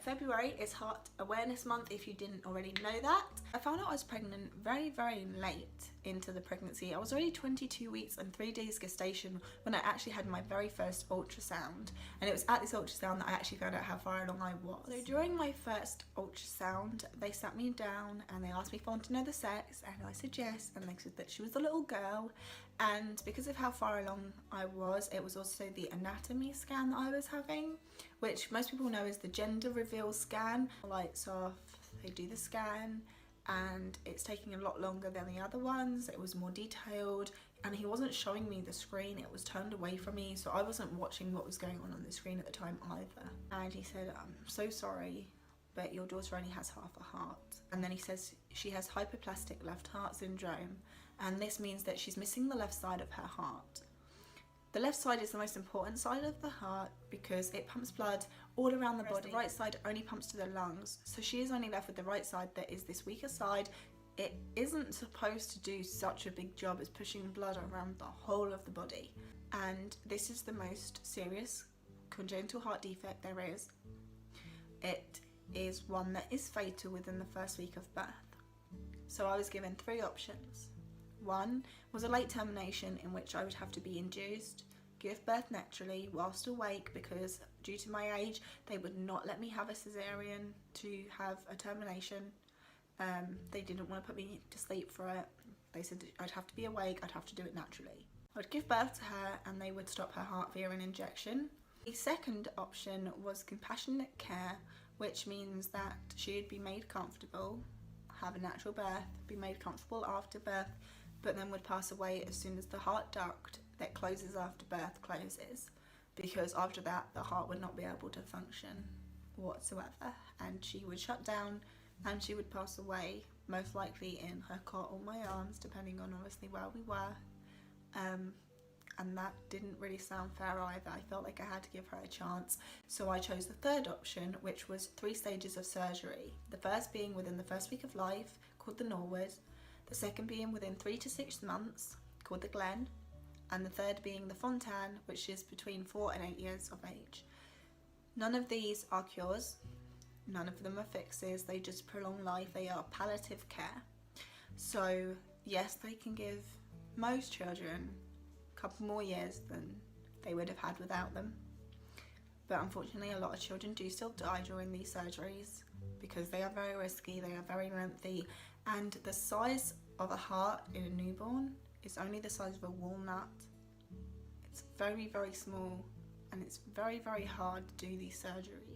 February is Heart Awareness Month, if you didn't already know that. I found out I was pregnant very, very late into the pregnancy. I was already 22 weeks and 3 days gestation when I actually had my very first ultrasound. And it was at this ultrasound that I actually found out how far along I was. So during my first ultrasound, they sat me down and they asked me if I wanted to know the sex, and I said yes, and they said that she was a little girl. And because of how far along I was, it was also the anatomy scan that I was having, which most people know is the gender reveal scan. Lights off, they do the scan, and it's taking a lot longer than the other ones. It was more detailed, and he wasn't showing me the screen, it was turned away from me, so I wasn't watching what was going on the screen at the time either. And he said, I'm so sorry, but your daughter only has half a heart. And then he says she has hypoplastic left heart syndrome, and this means that she's missing the left side of her heart. The left side is the most important side of the heart because it pumps blood all around the body. The right side only pumps to the lungs, so she is only left with the right side that is this weaker side. It isn't supposed to do such a big job as pushing blood around the whole of the body, and this is the most serious congenital heart defect there is. It is one that is fatal within the first week of birth. So I was given 3 options. One was a late termination, in which I would have to be induced, give birth naturally whilst awake, because due to my age they would not let me have a cesarean to have a termination. They didn't want to put me to sleep for it. They said I'd have to be awake, I'd have to do it naturally. I would give birth to her and they would stop her heart via an injection. The second option was compassionate care, which means that she would be made comfortable, have a natural birth, be made comfortable after birth, but then would pass away as soon as the heart duct that closes after birth closes, because after that the heart would not be able to function whatsoever, and she would shut down and she would pass away, most likely in her cot or my arms, depending on obviously where we were. And that didn't really sound fair either. I felt like I had to give her a chance, so I chose the third option, which was 3 stages of surgery. The first being within the first week of life, called the Norwood, the second being within 3 to 6 months, called the Glen, and the third being the Fontan, which is between 4 and 8 years of age. None of these are cures, none of them are fixes, they just prolong life, they are palliative care. So yes, they can give most children a couple more years than they would have had without them, but unfortunately a lot of children do still die during these surgeries because they are very risky, they are very lengthy, and the size of a heart in a newborn is only the size of a walnut. It's very, very small, and it's very, very hard to do these surgeries.